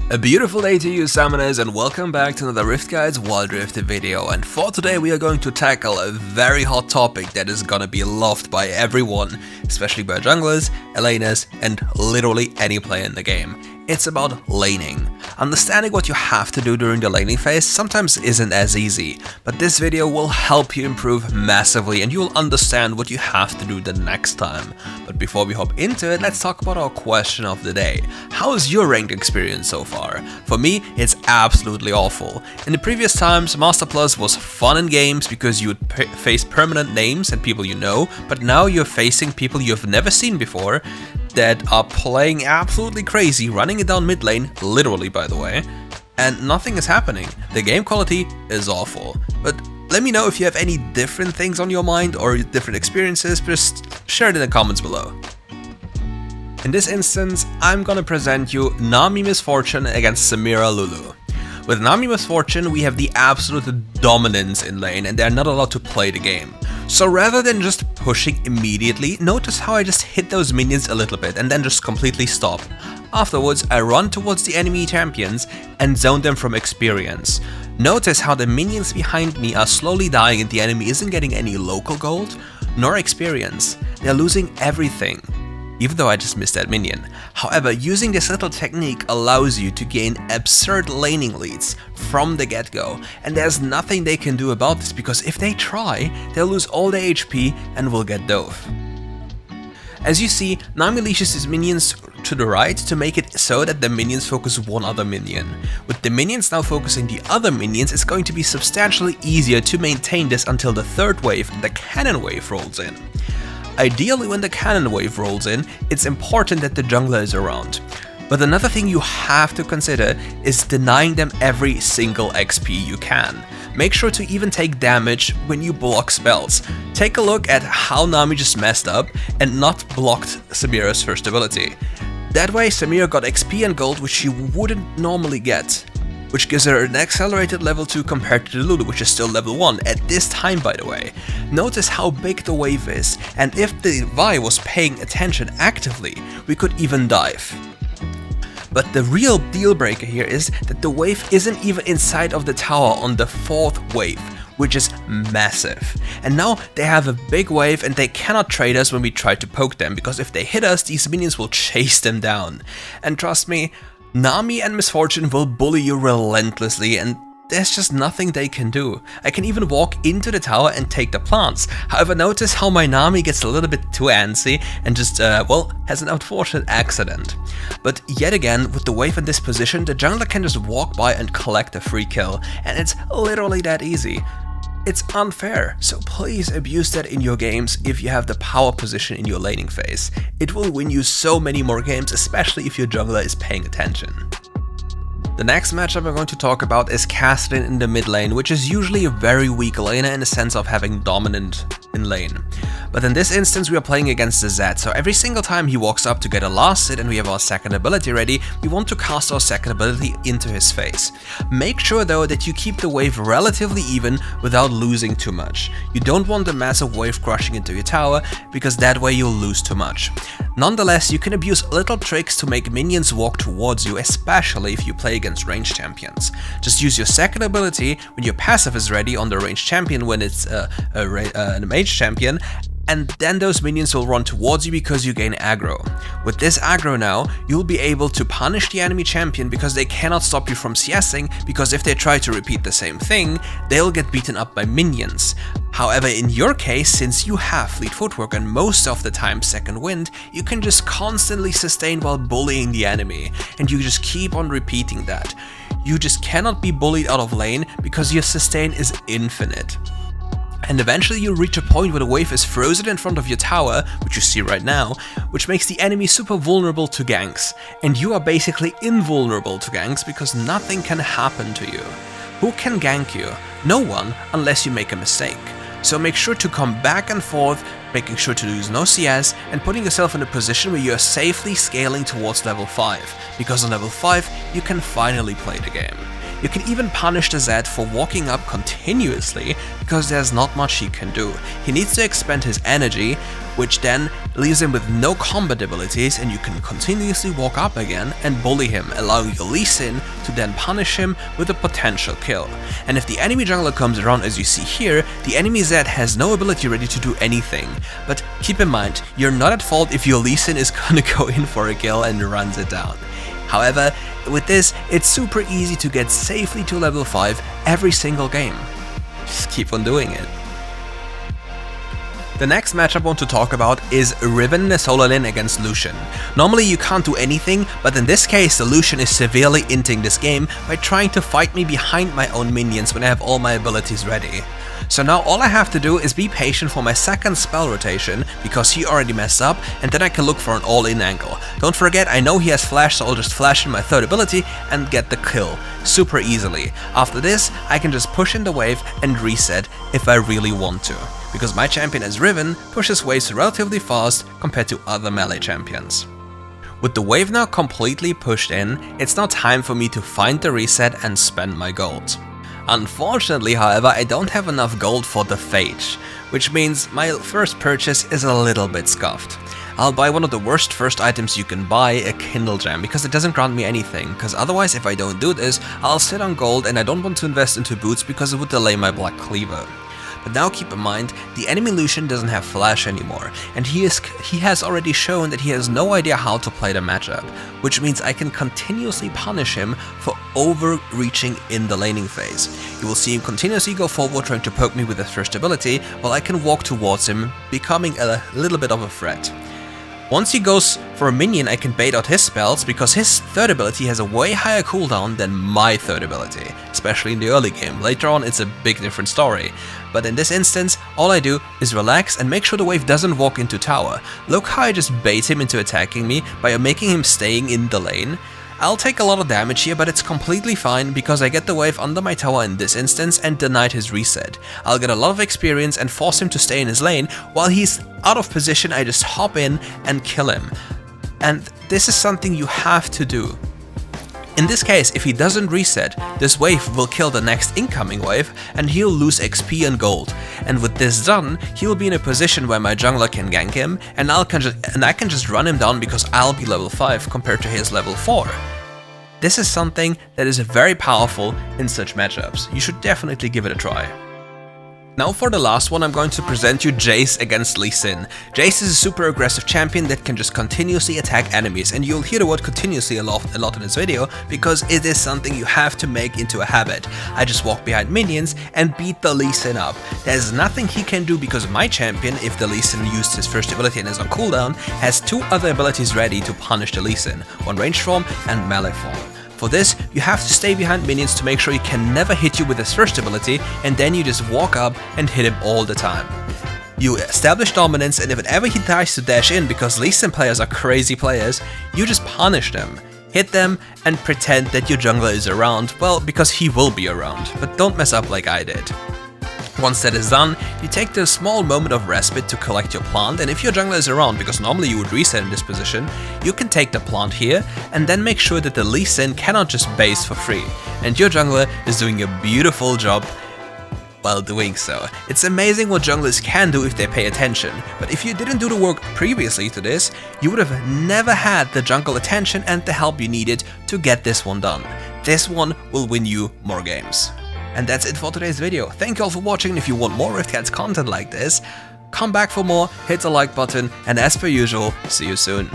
A beautiful day to you, summoners, and welcome back to another RiftGuides WildRift video. And for today we are going to tackle a very hot topic that is gonna be loved by everyone, especially by junglers, laners, and literally any player in the game. It's about laning. Understanding what you have to do during the laning phase sometimes isn't as easy, but this video will help you improve massively and you'll understand what you have to do the next time. But before we hop into it, let's talk about our question of the day. How is your ranked experience so far? For me, it's absolutely awful. In the previous times, Master Plus was fun in games because you would face permanent names and people you know, but now you're facing people you've never seen before that are playing absolutely crazy, running it down mid lane, literally by the way, and nothing is happening. The game quality is awful. But let me know if you have any different things on your mind or different experiences, just share it in the comments below. In this instance, I'm gonna present you Nami Misfortune against Samira Lulu. With Nami Misfortune, we have the absolute dominance in lane and they're not allowed to play the game. So rather than just pushing immediately, notice how I just hit those minions a little bit and then just completely stop. Afterwards, I run towards the enemy champions and zone them from experience. Notice how the minions behind me are slowly dying and the enemy isn't getting any local gold nor experience. They're losing everything. Even though I just missed that minion. However, using this little technique allows you to gain absurd laning leads from the get-go, and there's nothing they can do about this because if they try, they'll lose all their HP and will get dove. As you see, Nami leashes his minions to the right to make it so that the minions focus one other minion. With the minions now focusing the other minions, it's going to be substantially easier to maintain this until the third wave, the cannon wave, rolls in. Ideally, when the cannon wave rolls in, it's important that the jungler is around. But another thing you have to consider is denying them every single XP you can. Make sure to even take damage when you block spells. Take a look at how Nami just messed up and not blocked Samira's first ability. That way Samira got XP and gold which she wouldn't normally get, which gives her an accelerated level 2 compared to the Lulu, which is still level 1 at this time, by the way. Notice how big the wave is, and if the Vi was paying attention actively, we could even dive. But the real deal breaker here is that the wave isn't even inside of the tower on the 4th wave, which is massive. And now they have a big wave and they cannot trade us when we try to poke them, because if they hit us, these minions will chase them down. And trust me, Nami and Misfortune will bully you relentlessly and there's just nothing they can do. I can even walk into the tower and take the plants. However, notice how my Nami gets a little bit too antsy and just, has an unfortunate accident. But yet again, with the wave in this position, the jungler can just walk by and collect a free kill, and it's literally that easy. It's unfair, so please abuse that in your games if you have the power position in your laning phase. It will win you so many more games, especially if your jungler is paying attention. The next matchup I'm going to talk about is Kassadin in the mid lane, which is usually a very weak laner in the sense of having dominant in lane. But in this instance we are playing against the Zed, so every single time he walks up to get a last hit and we have our second ability ready, we want to cast our second ability into his face. Make sure though that you keep the wave relatively even without losing too much. You don't want a massive wave crushing into your tower, because that way you'll lose too much. Nonetheless, you can abuse little tricks to make minions walk towards you, especially if you play against ranged champions. Just use your second ability when your passive is ready on the ranged champion when it's a mage champion, and then those minions will run towards you because you gain aggro. With this aggro now, you'll be able to punish the enemy champion because they cannot stop you from CSing, because if they try to repeat the same thing, they'll get beaten up by minions. However, in your case, since you have fleet footwork and most of the time second wind, you can just constantly sustain while bullying the enemy, and you just keep on repeating that. You just cannot be bullied out of lane because your sustain is infinite. And eventually you'll reach a point where the wave is frozen in front of your tower, which you see right now, which makes the enemy super vulnerable to ganks. And you are basically invulnerable to ganks because nothing can happen to you. Who can gank you? No one, unless you make a mistake. So make sure to come back and forth, making sure to lose no CS, and putting yourself in a position where you are safely scaling towards level 5, because on level 5 you can finally play the game. You can even punish the Zed for walking up continuously, because there's not much he can do. He needs to expend his energy, which then leaves him with no combat abilities, and you can continuously walk up again and bully him, allowing your Lee Sin to then punish him with a potential kill. And if the enemy jungler comes around, as you see here, the enemy Zed has no ability ready to do anything. But keep in mind, you're not at fault if your Lee Sin is gonna go in for a kill and runs it down. However, with this, it's super easy to get safely to level 5 every single game. Just keep on doing it. The next match I want to talk about is Riven in a solo lane against Lucian. Normally you can't do anything, but in this case the Lucian is severely inting this game by trying to fight me behind my own minions when I have all my abilities ready. So now all I have to do is be patient for my second spell rotation, because he already messed up, and then I can look for an all-in angle. Don't forget, I know he has flash, so I'll just flash in my third ability and get the kill super easily. After this, I can just push in the wave and reset if I really want to, because my champion as Riven pushes waves relatively fast compared to other melee champions. With the wave now completely pushed in, it's now time for me to find the reset and spend my gold. Unfortunately, however, I don't have enough gold for the Phage, which means my first purchase is a little bit scuffed. I'll buy one of the worst first items you can buy, a Kindle Gem, because it doesn't grant me anything, because otherwise if I don't do this, I'll sit on gold and I don't want to invest into boots because it would delay my Black Cleaver. But now keep in mind, the enemy Lucian doesn't have flash anymore, and he has already shown that he has no idea how to play the matchup, which means I can continuously punish him for overreaching in the laning phase. You will see him continuously go forward trying to poke me with his first ability, while I can walk towards him, becoming a little bit of a threat. Once he goes for a minion, I can bait out his spells, because his third ability has a way higher cooldown than my third ability, especially in the early game. Later on it's a big different story, but in this instance all I do is relax and make sure the wave doesn't walk into tower. Look how I just bait him into attacking me by making him staying in the lane. I'll take a lot of damage here, but it's completely fine because I get the wave under my tower in this instance and denied his reset. I'll get a lot of experience and force him to stay in his lane. While he's out of position, I just hop in and kill him. And this is something you have to do. In this case, if he doesn't reset, this wave will kill the next incoming wave and he'll lose XP and gold. And with this done, he'll be in a position where my jungler can gank him and I can just run him down because I'll be level 5 compared to his level 4. This is something that is very powerful in such matchups. You should definitely give it a try. Now for the last one, I'm going to present you Jayce against Lee Sin. Jayce is a super aggressive champion that can just continuously attack enemies, and you'll hear the word continuously a lot in this video because it is something you have to make into a habit. I just walk behind minions and beat the Lee Sin up. There's nothing he can do because my champion, if the Lee Sin used his first ability and is on cooldown, has 2 other abilities ready to punish the Lee Sin, one ranged form and melee form. For this, you have to stay behind minions to make sure he can never hit you with his first ability, and then you just walk up and hit him all the time. You establish dominance, and if ever he tries to dash in, because Lee Sin players are crazy players, you just punish them, hit them, and pretend that your jungler is around, well, because he will be around, but don't mess up like I did. Once that is done, you take the small moment of respite to collect your plant, and if your jungler is around, because normally you would reset in this position, you can take the plant here and then make sure that the Lee Sin cannot just base for free, and your jungler is doing a beautiful job while doing so. It's amazing what junglers can do if they pay attention, but if you didn't do the work previously to this, you would have never had the jungle attention and the help you needed to get this one done. This one will win you more games. And that's it for today's video. Thank you all for watching. If you want more RiftGuides content like this, come back for more, hit the like button, and as per usual, see you soon.